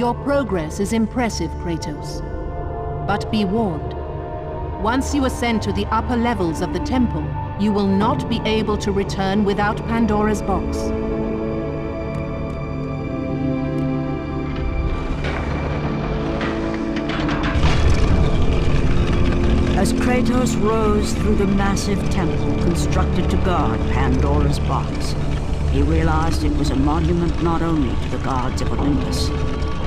Your progress is impressive, Kratos. But be warned. Once you ascend to the upper levels of the temple, you will not be able to return without Pandora's box. As Kratos rose through the massive temple constructed to guard Pandora's box, he realized it was a monument not only to the gods of Olympus,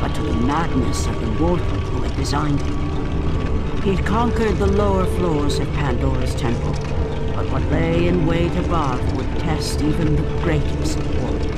but to the madness of the mortal who had designed it. He'd conquered the lower floors of Pandora's temple, but what lay in wait above would test even the greatest warrior.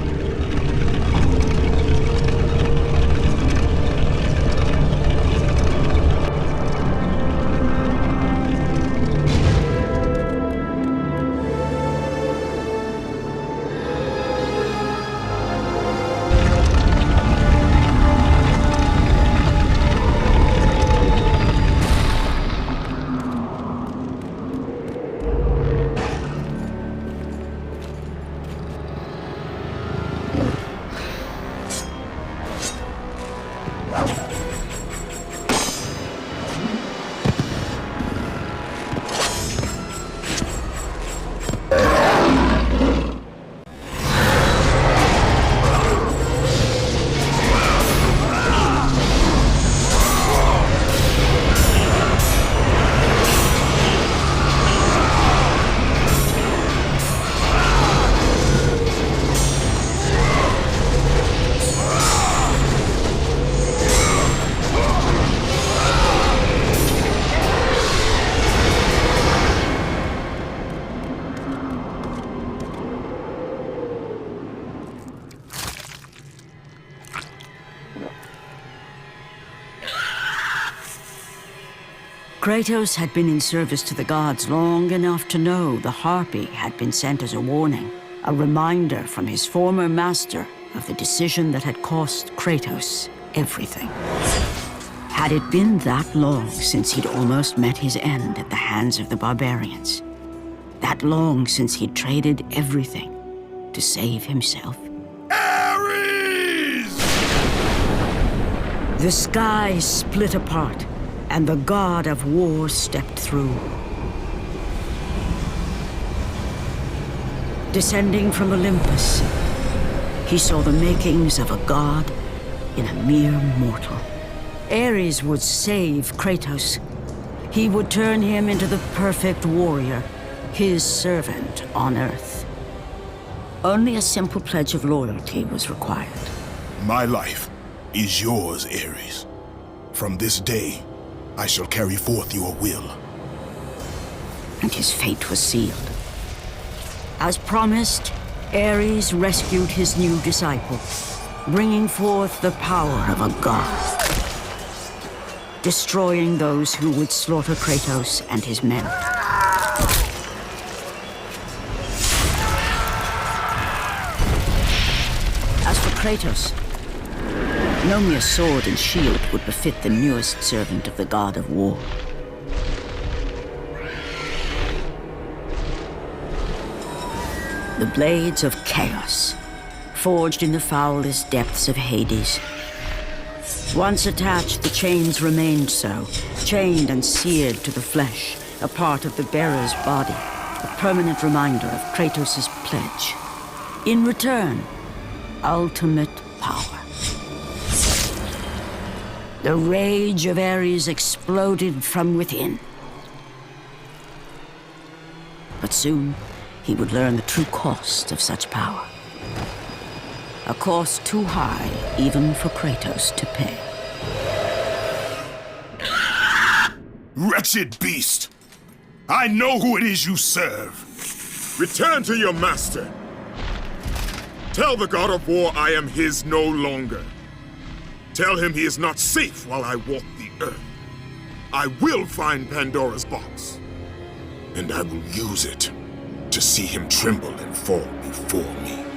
Kratos had been in service to the gods long enough to know the Harpy had been sent as a warning, a reminder from his former master of the decision that had cost Kratos everything. Had it been that long since he'd almost met his end at the hands of the barbarians? That long since he'd traded everything to save himself? Ares! The sky split apart, and the god of war stepped through. Descending from Olympus, he saw the makings of a god in a mere mortal. Ares would save Kratos. He would turn him into the perfect warrior, his servant on Earth. Only a simple pledge of loyalty was required. My life is yours, Ares. From this day, I shall carry forth your will. And his fate was sealed. As promised, Ares rescued his new disciple, bringing forth the power of a god, destroying those who would slaughter Kratos and his men. As for Kratos, no mere sword and shield would befit the newest servant of the god of war. The blades of chaos, forged in the foulest depths of Hades. Once attached, the chains remained so, chained and seared to the flesh, a part of the bearer's body, a permanent reminder of Kratos' pledge. In return, ultimate power. The rage of Ares exploded from within. But soon, he would learn the true cost of such power. A cost too high even for Kratos to pay. Wretched beast! I know who it is you serve. Return to your master. Tell the god of war I am his no longer. Tell him he is not safe while I walk the earth. I will find Pandora's box, and I will use it to see him tremble and fall before me.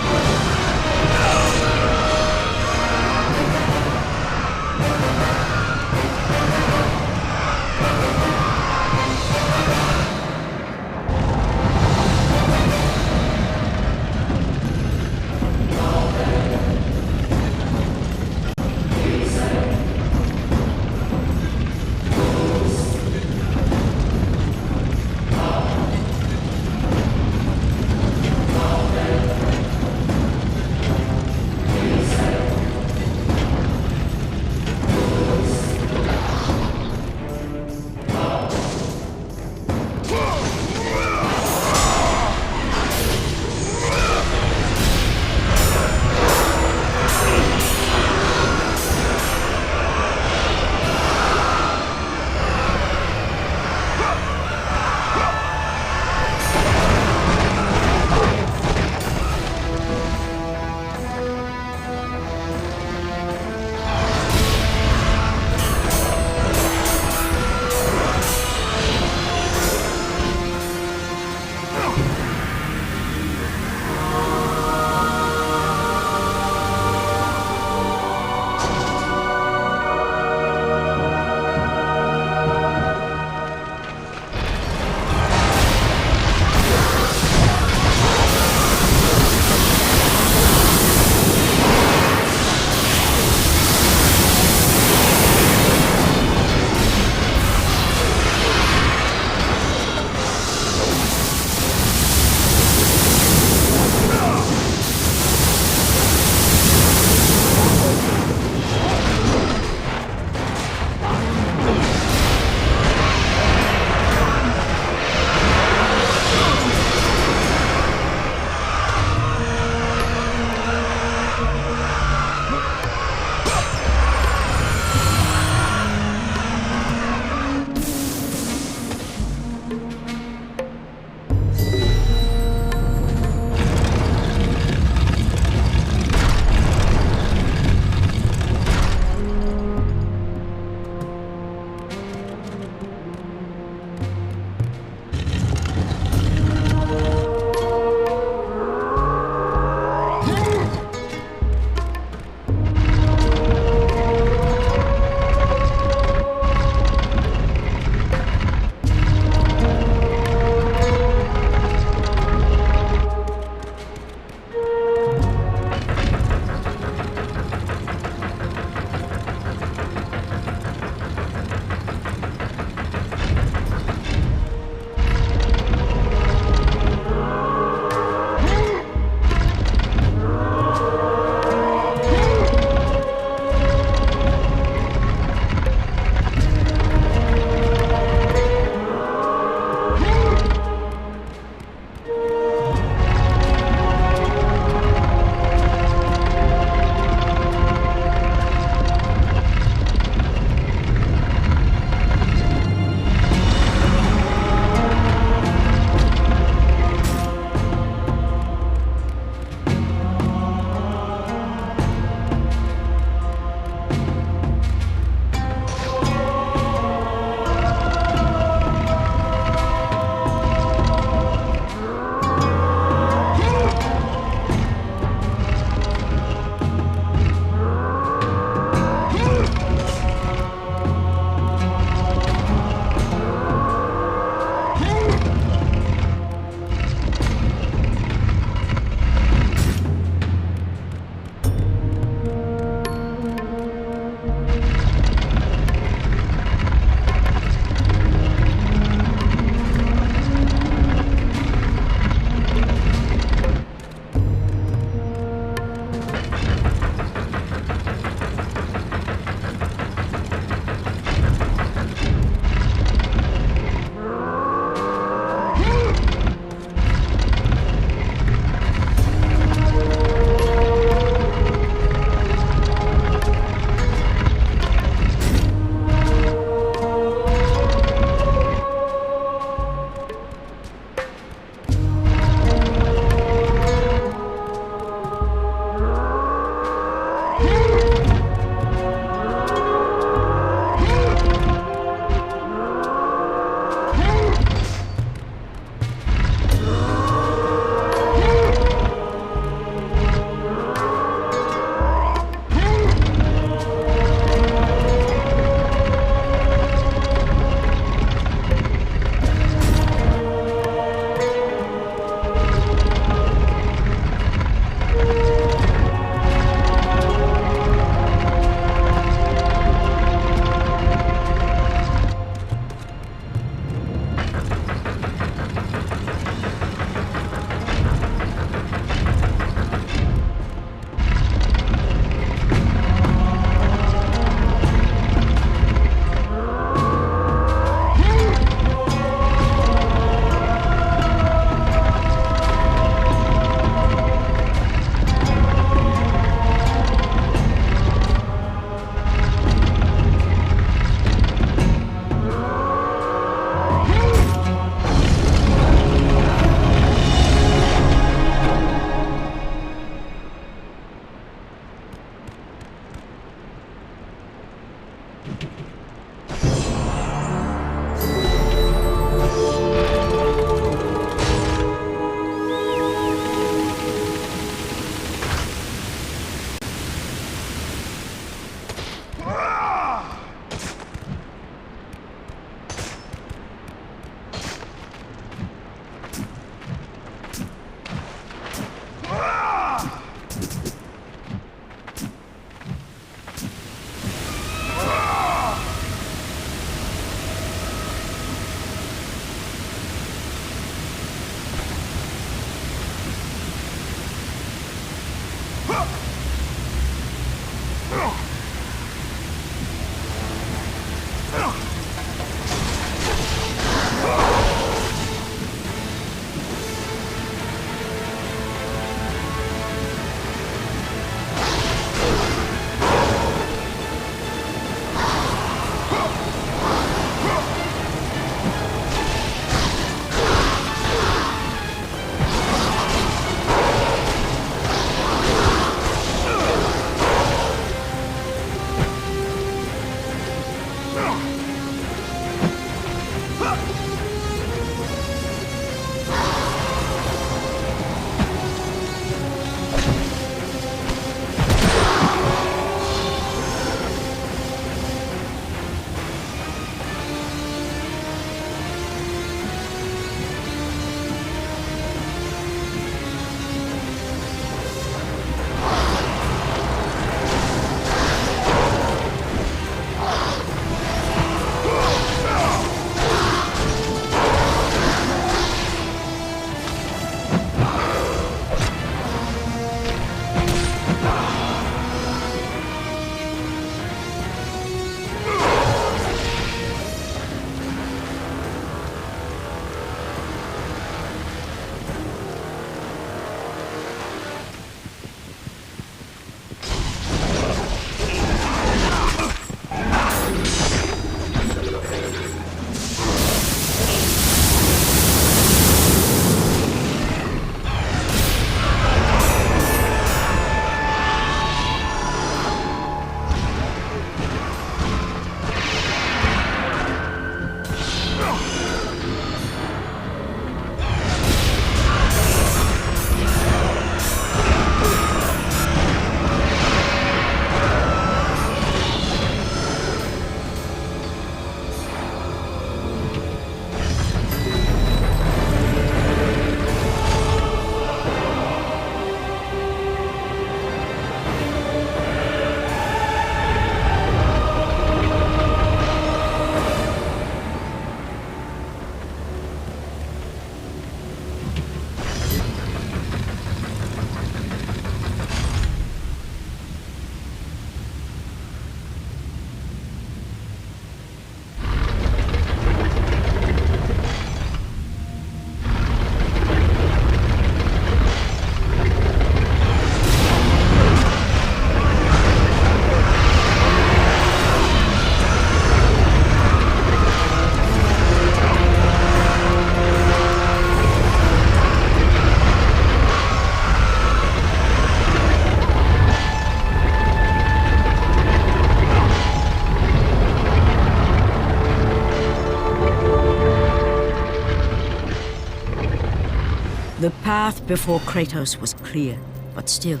The path before Kratos was clear, but still,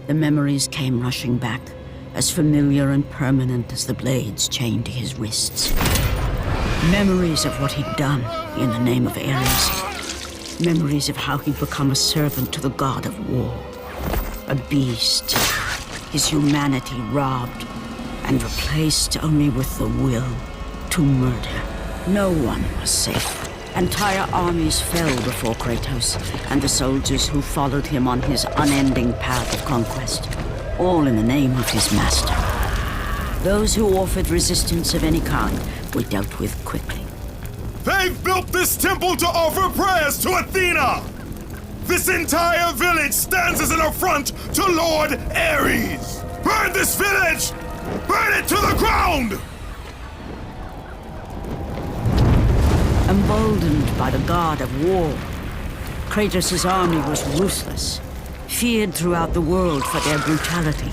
the memories came rushing back, as familiar and permanent as the blades chained to his wrists. Memories of what he'd done in the name of Ares. Memories of how he'd become a servant to the god of war. A beast, his humanity robbed, and replaced only with the will to murder. No one was safe. Entire armies fell before Kratos and the soldiers who followed him on his unending path of conquest, all in the name of his master. Those who offered resistance of any kind were dealt with quickly. They've built this temple to offer prayers to Athena! This entire village stands as an affront to Lord Ares! Burn this village! Burn it to the ground! Emboldened by the god of war, Kratos' army was ruthless, feared throughout the world for their brutality.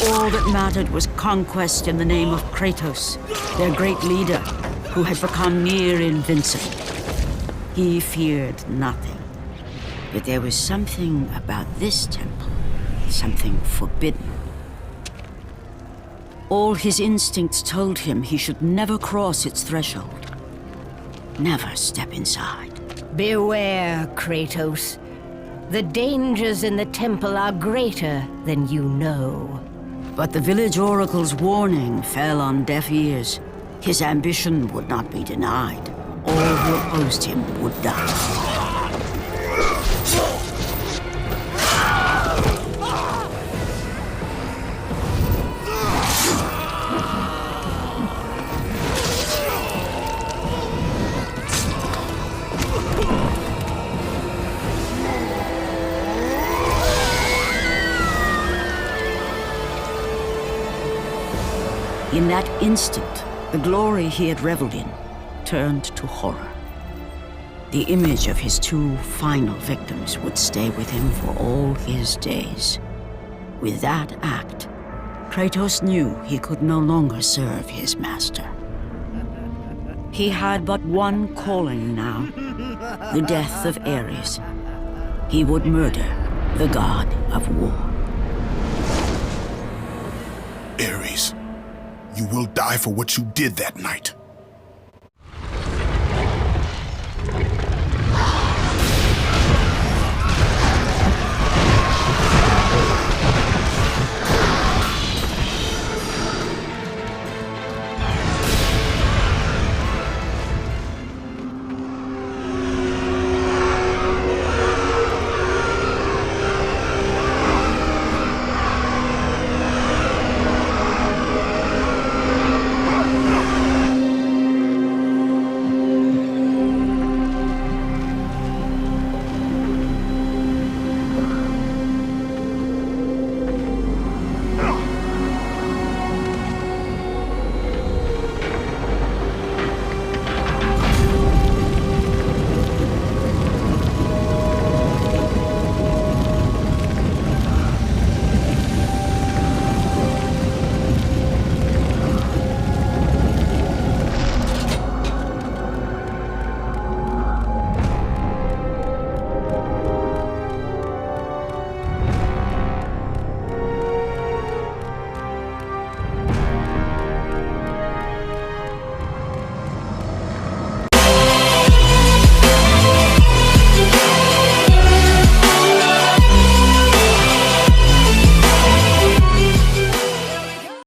All that mattered was conquest in the name of Kratos, their great leader, who had become near invincible. He feared nothing. But there was something about this temple, something forbidden. All his instincts told him he should never cross its threshold. Never step inside. Beware, Kratos. The dangers in the temple are greater than you know. But the village oracle's warning fell on deaf ears. His ambition would not be denied. All who opposed him would die. In that instant, the glory he had reveled in turned to horror. The image of his two final victims would stay with him for all his days. With that act, Kratos knew he could no longer serve his master. He had but one calling now, the death of Ares. He would murder the god of war. Ares, you will die for what you did that night.